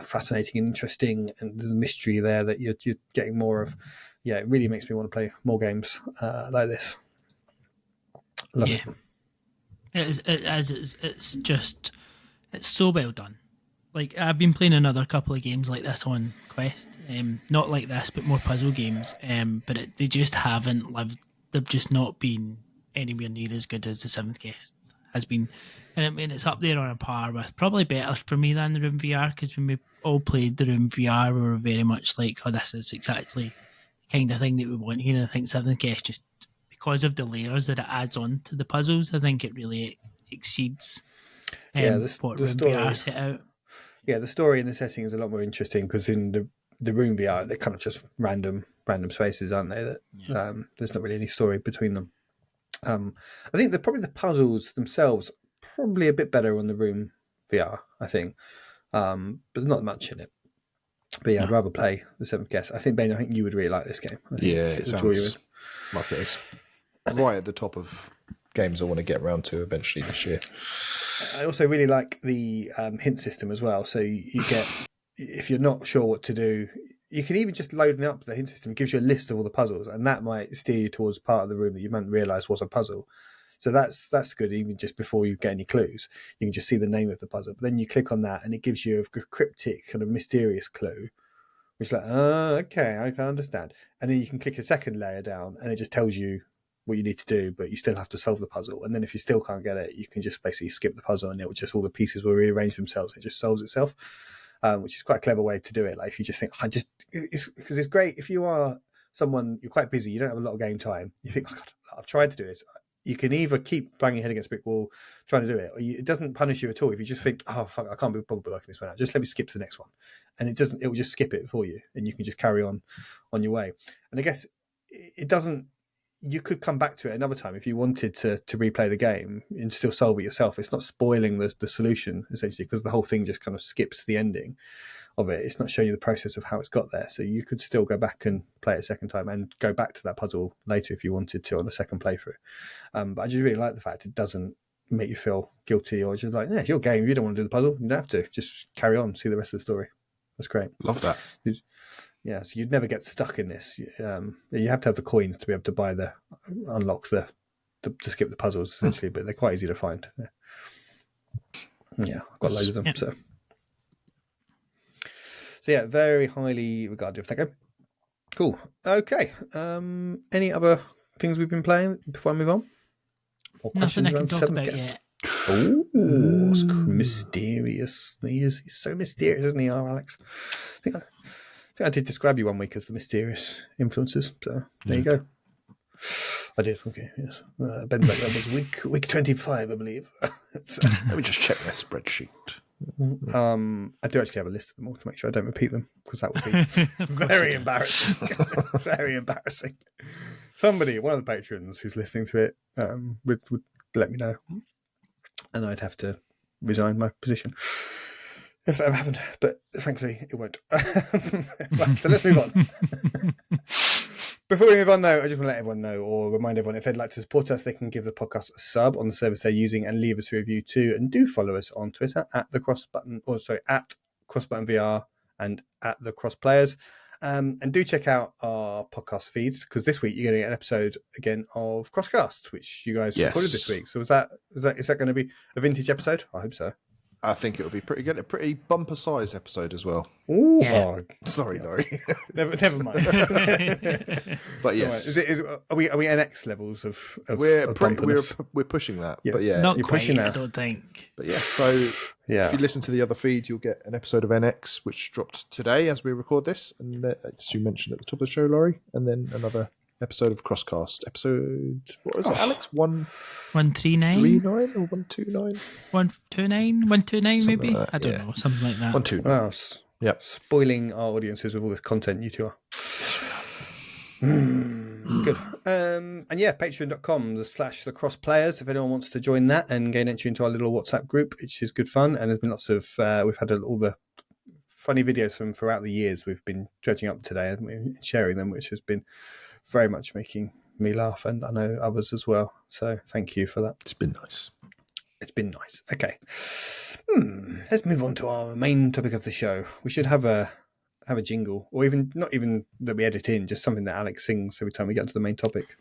fascinating and interesting, and the mystery there that you're getting more of. Yeah, it really makes me want to play more games like this. Love it. It's so well done. Like, I've been playing another couple of games like this on Quest, not like this, but more puzzle games. But they just haven't lived. They've just not been anywhere near as good as the Seventh Guest has been. And I mean, it's up there on a par with, probably better for me than the Room VR, because when we all played the Room VR, we were very much like, oh, this is exactly the kind of thing that we want here. And I think Seventh Guest, just because of the layers that it adds on to the puzzles, I think it really exceeds what Room VR set out. Yeah, the story and the setting is a lot more interesting because in the Room VR, they're kind of just random spaces, aren't they? That there's not really any story between them. I think probably the puzzles themselves probably a bit better on the Room VR, I think, but not much in it. But yeah, I'd rather play the Seventh Guest. I think, Ben, you would really like this game. It sounds like it's right at the top of games I want to get around to eventually this year. I also really like the hint system as well. So you get, if you're not sure what to do, you can even just loading up the hint system gives you a list of all the puzzles, and that might steer you towards part of the room that you might realise was a puzzle. So that's good. Even just before you get any clues, you can just see the name of the puzzle. But then you click on that, and it gives you a cryptic, kind of mysterious clue, which is like, oh, okay, I can understand. And then you can click a second layer down, and it just tells you what you need to do, but you still have to solve the puzzle. And then if you still can't get it, you can just basically skip the puzzle, and all the pieces will rearrange themselves. It just solves itself, which is quite a clever way to do it. Like if you just think, because it's great if you are someone, you're quite busy, you don't have a lot of game time. You think, oh God, I've tried to do this. You can either keep banging your head against a brick wall trying to do it, or it doesn't punish you at all. If you just think, oh fuck, I can't be bothered working this one out, just let me skip to the next one, and it will just skip it for you, and you can just carry on your way. And I guess it doesn't. You could come back to it another time if you wanted to replay the game and still solve it yourself. It's not spoiling the solution, essentially, because the whole thing just kind of skips the ending of it. It's not showing you the process of how it's got there. So you could still go back and play it a second time and go back to that puzzle later if you wanted to on a second playthrough. But I just really like the fact it doesn't make you feel guilty or just like, yeah, it's your game. If you don't want to do the puzzle, you don't have to. Just carry on, see the rest of the story. That's great. Love that. Yeah, so you'd never get stuck in this. You have to have the coins to be able to unlock to skip the puzzles, essentially, but they're quite easy to find. Yeah, I've got loads of them. Yeah. So yeah, very highly regarded. Thank you. Cool. Okay. Any other things we've been playing before I move on? Or nothing I can talk about yet. Oh, it's mysterious. He's so mysterious, isn't he, Alex? I think I did describe you one week as the mysterious influences. So there you go. I did. Okay. Yes. Ben's like, that was week 25, I believe. Let me just check my spreadsheet. I do actually have a list of them all to make sure I don't repeat them, because that would be very embarrassing. Very embarrassing. Somebody, one of the patrons who's listening to it, would let me know, and I'd have to resign my position if that ever happened, but thankfully it won't. Right, so let's move on. Before we move on, though, I just want to let everyone know, or remind everyone, if they'd like to support us, they can give the podcast a sub on the service they're using and leave us a review too. And do follow us on Twitter at CrossButtonVR and at the Cross Players. And do check out our podcast feeds, because this week you're going to get an episode again of Crosscast, which you guys recorded this week. So is that going to be a vintage episode? I hope so. I think it'll be pretty good. A pretty bumper size episode as well. Ooh, Yeah. Sorry, Laurie. never mind. But yes, are we NX levels of we're bumperness? we're pushing that. Yeah. But yeah, Not you're quite, pushing I that. don't think. but yeah. So if you listen to the other feed, you'll get an episode of NX, which dropped today as we record this, and as you mentioned at the top of the show, Laurie, and then another episode of Crosscast. Episode, what was it, Alex? 139? 139 or 129? 129? 129 Something maybe? like that, I don't yeah. know, something like that. 129. Wow, Yep. spoiling our audiences with all this content you two are. Good. And yeah, patreon.com/the players if anyone wants to join that and gain entry into our little WhatsApp group, which is good fun. And there's been lots of, we've had all the funny videos from throughout the years we've been dredging up today and sharing them, which has been very much making me laugh, and I know others as well. So thank you for that. It's been nice. It's been nice. Okay. Let's move on to our main topic of the show. We should have a jingle, or even not even that we edit in, just something that Alex sings every time we get to the main topic.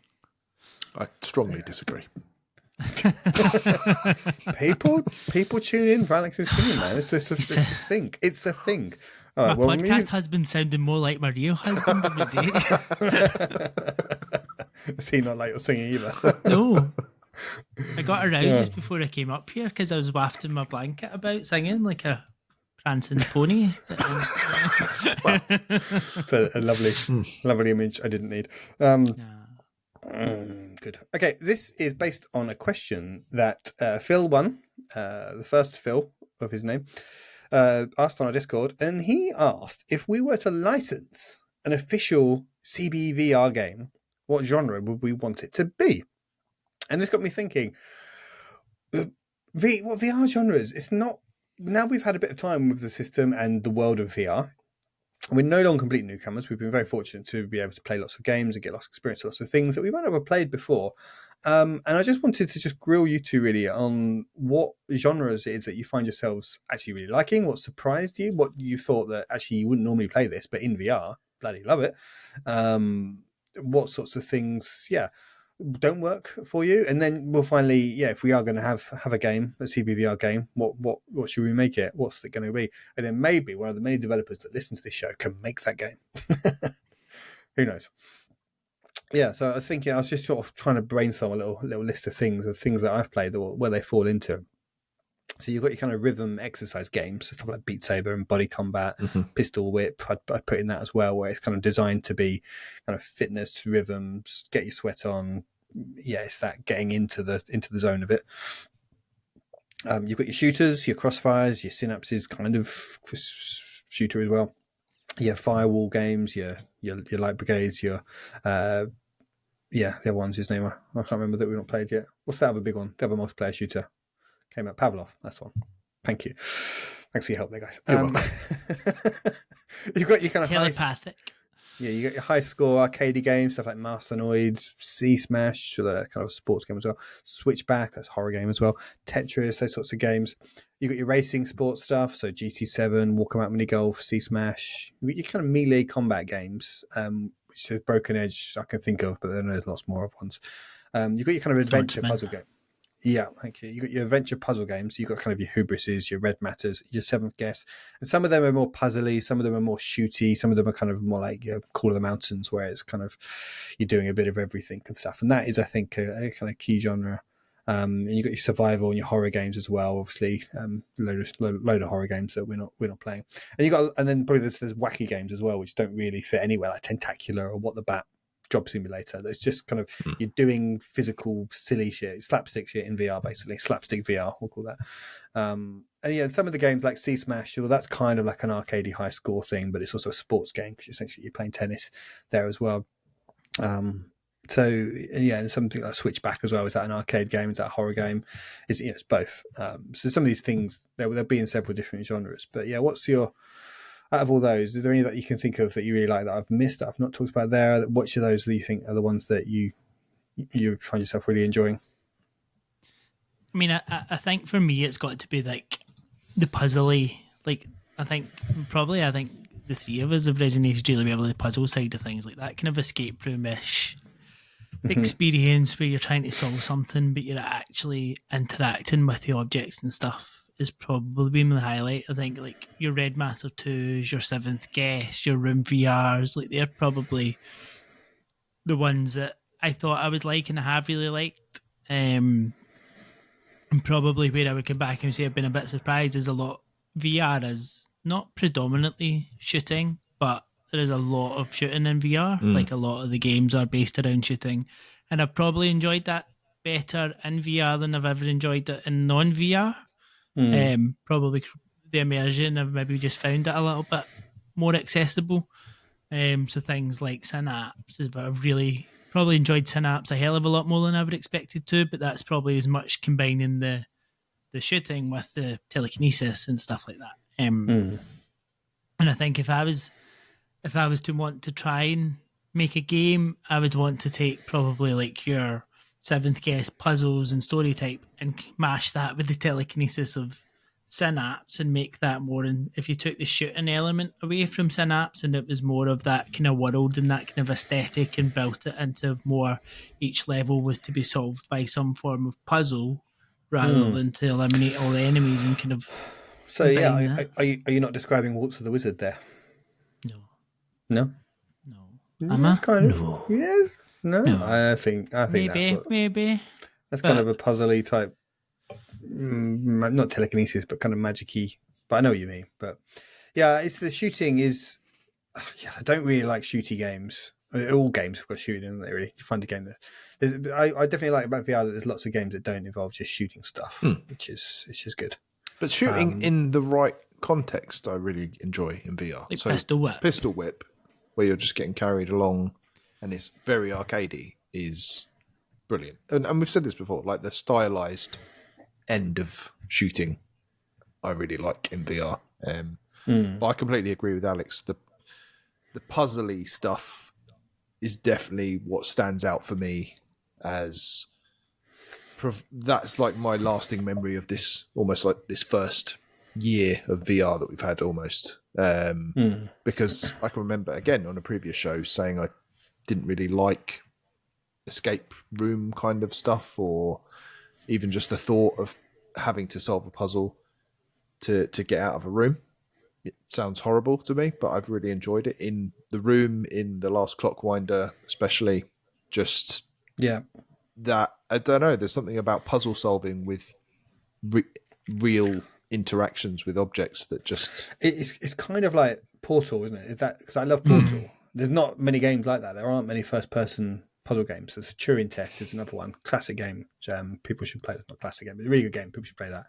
I strongly disagree. People tune in for Alex's singing, man. It's a thing. It's a thing. All right, My podcast husband sounding more like my real husband every day. Is he not like your singing either? No. I got around just before I came up here because I was wafting my blanket about singing like a prancing pony. It's a lovely image I didn't need. Good. Okay, this is based on a question that Phil won, the first Phil of his name, asked on our Discord, and he asked if we were to license an official CBVR game, what genre would we want it to be? And this got me thinking, what VR genres? It's not, now we've had a bit of time with the system and the world of VR. We're no longer complete newcomers. We've been very fortunate to be able to play lots of games and get lots of experience, lots of things that we might not have played before. And I just wanted to just grill you two really on what genres it is that you find yourselves actually really liking, what surprised you, what you thought that actually you wouldn't normally play this, but in VR, bloody love it. What sorts of things, don't work for you, and then we'll finally, if we are going to have a game, a CBVR game, what should we make it? What's it going to be? And then maybe one of the many developers that listen to this show can make that game. Who knows? Yeah, so I was thinking, I was just sort of trying to brainstorm a little list of things that I've played or where they fall into. So you've got your kind of rhythm exercise games, stuff like Beat Saber and Body Combat, Pistol Whip. I'd put in that as well, where it's kind of designed to be kind of fitness, rhythms, get your sweat on. Yeah, it's that getting into the zone of it. You've got your shooters, your Crossfires, your Synapses kind of shooter as well. Your Firewall games, your Light Brigades, your the other one's his name I can't remember that we've not played yet. What's that other big one? The other multiplayer shooter came out, Pavlov. That's one. Thank you. Thanks for your help there, guys. You've got your kind of telepathic. You got your high score arcade games, stuff like Masternoids, Sea Smash, that kind of sports game as well. Switchback, that's a horror game as well. Tetris, those sorts of games. You got your racing sports stuff, so GT7, Walkabout Mini Golf, Sea Smash. You got your kind of melee combat games, which is Broken Edge I can think of, but then there's lots more of ones. You've got your kind of adventure puzzle game. Yeah, thank you. You've got your adventure puzzle games. You've got kind of your Hubrises, your Red Matters, your Seventh Guess. And some of them are more puzzly. Some of them are more shooty. Some of them are kind of more like your Call of the Mountains, where it's kind of you're doing a bit of everything and stuff. And that is, I think, a kind of key genre. And you've got your survival and your horror games as well. Obviously, load of horror games that we're not playing. And then probably there's wacky games as well, which don't really fit anywhere, like Tentacular or What the Bat. Job Simulator. That's just kind of you're doing physical silly shit, slapstick shit in VR, basically slapstick VR, we'll call that. And some of the games like Sea Smash, well, that's kind of like an arcadey high score thing, but it's also a sports game because essentially you're playing tennis there as well. And something like Switchback as well. Is that an arcade game? Is that a horror game? It's both. So some of these things they'll be in several different genres. But what's your out of all those, is there any that you can think of that you really like that I've missed, that I've not talked about there? Which of those do you think are the ones that you find yourself really enjoying? I mean, I think for me, it's got to be like the puzzly. Like, I think the three of us have resonated really well with the puzzle side of things, like that kind of escape room-ish experience where you're trying to solve something, but you're actually interacting with the objects and stuff is probably been the highlight. I think like your Red Matter 2s, your Seventh Guest, your Room VRs, like they're probably the ones that I thought I would like and I have really liked. And probably where I would come back and say I've been a bit surprised is a lot VR is not predominantly shooting, but there is a lot of shooting in VR. Like a lot of the games are based around shooting, and I've probably enjoyed that better in VR than I've ever enjoyed it in non-VR. Probably the immersion, I've maybe just found it a little bit more accessible. So things like Synapse, I've really probably enjoyed Synapse a hell of a lot more than I would expected to, but that's probably as much combining the shooting with the telekinesis and stuff like that. And I think if I was to want to try and make a game, I would want to take probably like your Seventh Guest puzzles and story type and mash that with the telekinesis of Synapse and make that more. And if you took the shooting element away from Synapse and it was more of that kind of world and that kind of aesthetic and built it into more, each level was to be solved by some form of puzzle rather than to eliminate all the enemies and kind of. So yeah, are you not describing Waltz of the Wizard there? No. Am I? Kind of. No. Yes. No. I think maybe that's kind of a puzzly type, not telekinesis, but kind of magic-y. But I know what you mean. But yeah, it's the shooting is. I don't really like shooty games. I mean, all games have got shooting, and they really fun to game. I definitely like about VR that there's lots of games that don't involve just shooting stuff, which is good. But shooting in the right context, I really enjoy in VR. Like so Pistol Whip, where you're just getting carried along, and it's very arcadey, is brilliant. And we've said this before, like the stylized end of shooting, I really like in VR. But I completely agree with Alex. The puzzly stuff is definitely what stands out for me as that's like my lasting memory of this, almost like this first year of VR that we've had almost. Because I can remember, again, on a previous show saying I didn't really like escape room kind of stuff, or even just the thought of having to solve a puzzle to get out of a room. It sounds horrible to me, but I've really enjoyed it. In the room, in The Last Clockwinder especially, just that, I don't know, there's something about puzzle solving with real interactions with objects that just... It's kind of like Portal, isn't it? Is that because I love Portal. There's not many games like that. There aren't many first-person puzzle games. There's Turing Test is another one. Classic game. People should play. It's not a classic game, but it's a really good game. People should play that.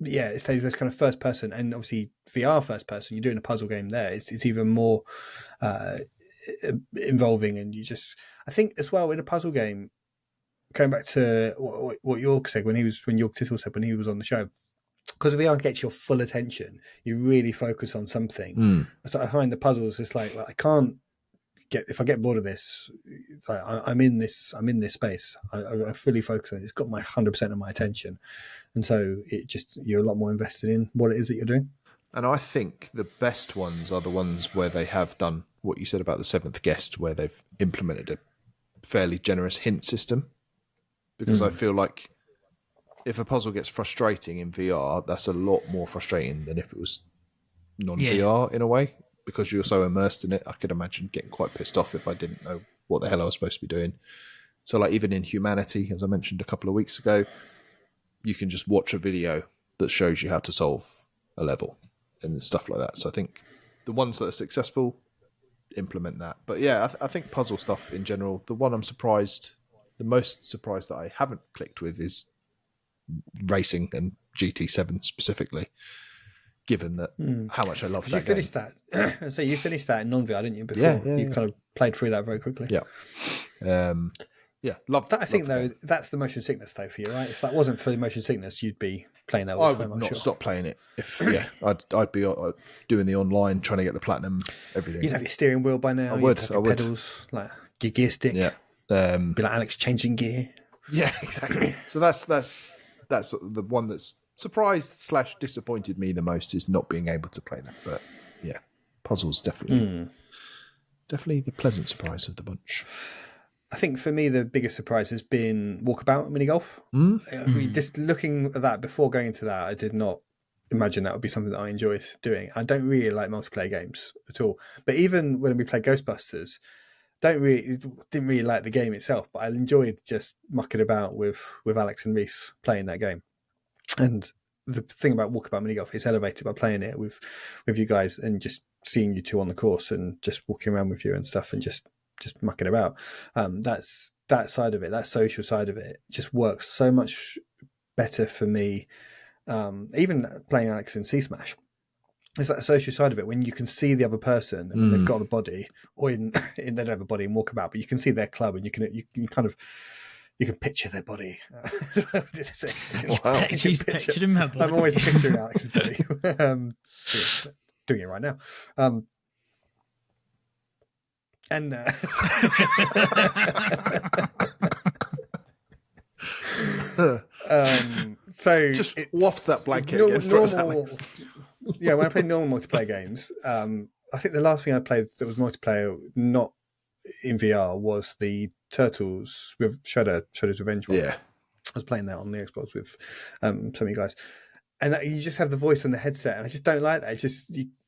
Yeah, it's those kind of first person, and obviously VR first person. You're doing a puzzle game there. It's even more involving, and you just. I think as well in a puzzle game, going back to what York said when York Tittle said when he was on the show, because VR gets your full attention. You really focus on something. So I find the puzzles just like I can't get if I get bored of this. Like, I'm in this space. I fully focus on it. It's got my 100% of my attention. And so you're a lot more invested in what it is that you're doing. And I think the best ones are the ones where they have done what you said about the Seventh Guest, where they've implemented a fairly generous hint system. Because I feel like if a puzzle gets frustrating in VR, that's a lot more frustrating than if it was non-VR in a way. Because you're so immersed in it, I could imagine getting quite pissed off if I didn't know what the hell I was supposed to be doing. So like even in Humanity, as I mentioned a couple of weeks ago, you can just watch a video that shows you how to solve a level and stuff like that. So I think the ones that are successful implement that. But yeah, I think puzzle stuff in general, the one the most surprised that I haven't clicked with is racing and GT7 specifically, given that how much I love that game. You finished that. So you finished that in non-VR, didn't you? Before you kind of played through that very quickly. Yeah. Love that. I think though that's the motion sickness though for you, right? If that wasn't for the motion sickness, you'd be playing that all the time. I would not stop playing it. If I'd be doing the online, trying to get the platinum, everything. You'd have your steering wheel by now. I would. Pedals, like your gear stick. Yeah. Be like Alex changing gear. Yeah, exactly. So that's the one that's surprised / disappointed me the most, is not being able to play that. But Yeah, puzzles definitely the pleasant surprise of the bunch. I think for me the biggest surprise has been Walkabout mini golf. Just looking at that before going into that, I did not imagine that would be something that I enjoyed doing. I don't really like multiplayer games at all, but even when we played Ghostbusters, didn't really like the game itself, but I enjoyed just mucking about with Alex and Reese playing that game. And the thing about Walkabout mini golf is elevated by playing it with you guys and just seeing you two on the course and just walking around with you and stuff and just mucking about. That's that side of it, that social side of it, just works so much better for me. Even playing Alex in Sea Smash, it's that social side of it when you can see the other person and when they've got a body, or they don't have a body and walk about, but you can see their club and you can kind of. You can picture their body. Wow. She's picturing her body. I'm always picturing Alex's body. Doing it right now. So just waft that blanket again for us, Alex. Yeah, when I play normal multiplayer games, I think the last thing I played that was multiplayer, not in VR, was the Turtles with Shredder's Revenge one. Yeah, I was playing that on the Xbox with some of you guys, and you just have the voice on the headset, and I just don't like that.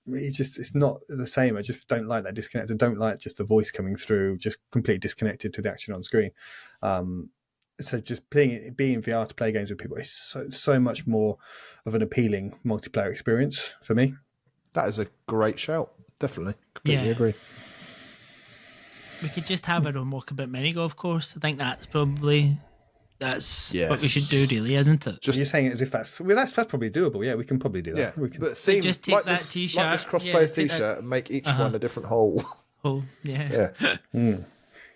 It's not the same. I just don't like that disconnect. I don't like just the voice coming through, just completely disconnected to the action on screen. So just being in VR to play games with people is so much more of an appealing multiplayer experience for me. That is a great shout. Definitely, completely agree. We could just have our own Walkabout mini golf course. I think that's probably what we should do, really, isn't it? You're saying it as if that's probably doable. Yeah, we can probably do that. Yeah, we can. But theme, just take like that this, t-shirt, like this cross-player t-shirt, and make each one a different hole. Hole, yeah. One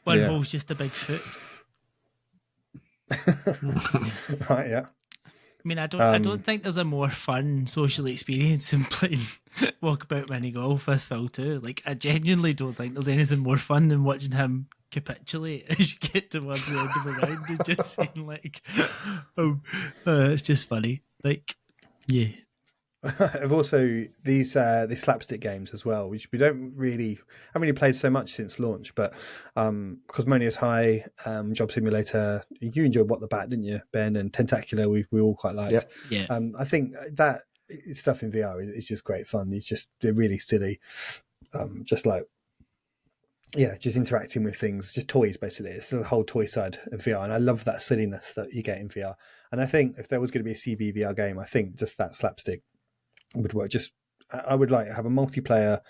hole's just a big foot. Right, yeah. I mean, I don't think there's a more fun social experience than playing Walkabout mini golf with Phil too. Like, I genuinely don't think there's anything more fun than watching him capitulate as you get towards the end of the round and just saying like, it's just funny. Like, yeah. I've also these slapstick games as well, which we haven't really played so much since launch, but Cosmonia's High, Job Simulator, you enjoyed What the Bat, didn't you, Ben? And Tentacular, we all quite liked. Yeah. I think that stuff in VR is just great fun. They're really silly, just interacting with things, just toys basically. It's the whole toy side of VR, and I love that silliness that you get in VR. And I think if there was going to be a CB VR game, I think just that slapstick would work. I would like to have a multiplayer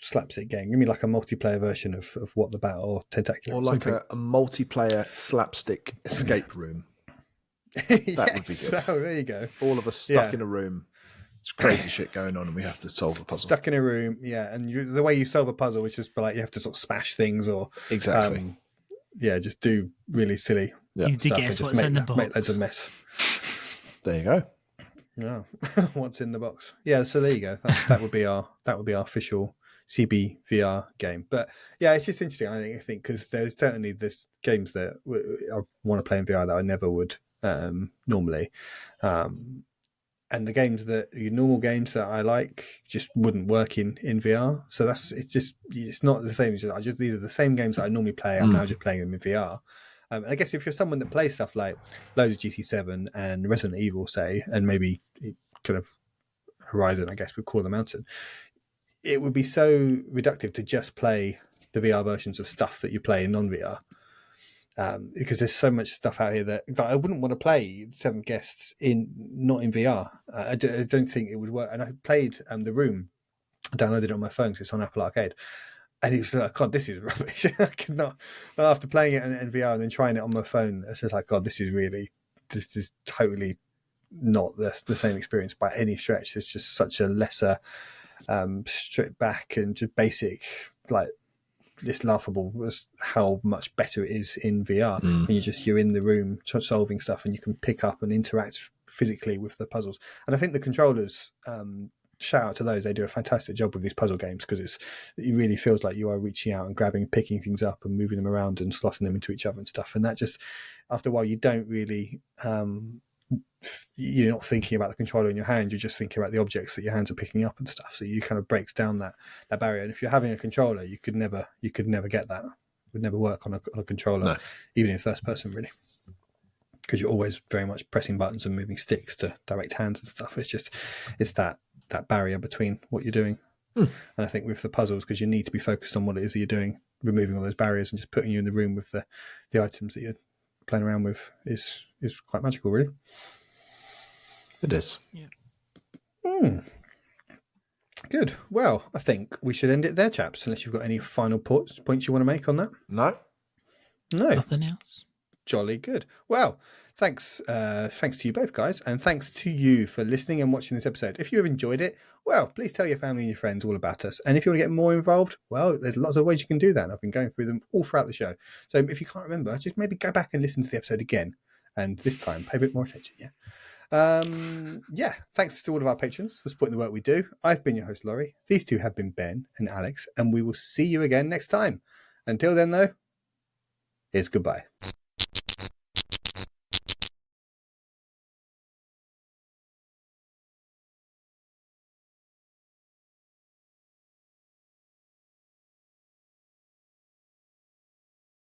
slapstick game. Give me like a multiplayer version of What the Bat or Tentacular, or like a multiplayer slapstick escape room. That would be good. Oh, there you go. All of us stuck in a room. It's crazy shit going on, and we have to solve a puzzle. Stuck in a room, yeah. And the way you solve a puzzle is just like you have to sort of smash things or exactly. Just do really silly. You need to guess what's in the box. Make loads of mess. There you go. Yeah, what's in the box? Yeah, so there you go. That would be our official CB VR game. But yeah, it's just interesting. I think because there's games that I want to play in VR that I never would normally, and the games normal games that I like just wouldn't work in VR. So it's not the same. These are the same games that I normally play. I'm now just playing them in VR. I guess if you're someone that plays stuff like loads of GT7 and Resident Evil, say, and maybe kind of Horizon, I guess we'd call the Mountain, it would be so reductive to just play the VR versions of stuff that you play in non-VR. Because there's so much stuff out here that I wouldn't want to play Seven Guests not in VR. I don't think it would work. And I played The Room. I downloaded it on my phone because it's on Apple Arcade. And it was like, God, this is rubbish. I could not. After playing it in VR and then trying it on my phone, it's just like, God, this is totally not the same experience by any stretch. It's just such a lesser, stripped back and just basic, like, it's laughable was how much better it is in VR. And you're in the room solving stuff and you can pick up and interact physically with the puzzles. And I think the controllers, shout out to those, they do a fantastic job with these puzzle games because it really feels like you are reaching out and grabbing, picking things up and moving them around and slotting them into each other and stuff. And that just, after a while, you don't really, you're not thinking about the controller in your hand, you're just thinking about the objects that your hands are picking up and stuff. So you kind of breaks down that barrier. And if you're having a controller, you could never get that. It would never work on a controller, No. even in first person, really. Because you're always very much pressing buttons and moving sticks to direct hands and stuff. It's that barrier between what you're doing. And I think with the puzzles, because you need to be focused on what it is that you're doing, removing all those barriers and just putting you in the room with the items that you're playing around with is quite magical, really. It is. Yeah. Good. Well, I think we should end it there, chaps, unless you've got any final points you want to make on that. No. Nothing else. Jolly good. Well, thanks to you both, guys, and thanks to you for listening and watching this episode. If you have enjoyed it, well, please tell your family and your friends all about us. And if you want to get more involved, well, there's lots of ways you can do that. And I've been going through them all throughout the show. So if you can't remember, just maybe go back and listen to the episode again, and this time pay a bit more attention. Thanks to all of our patrons for supporting the work we do. I've been your host, Laurie. These two have been Ben and Alex, and we will see you again next time. Until then, though, here's goodbye.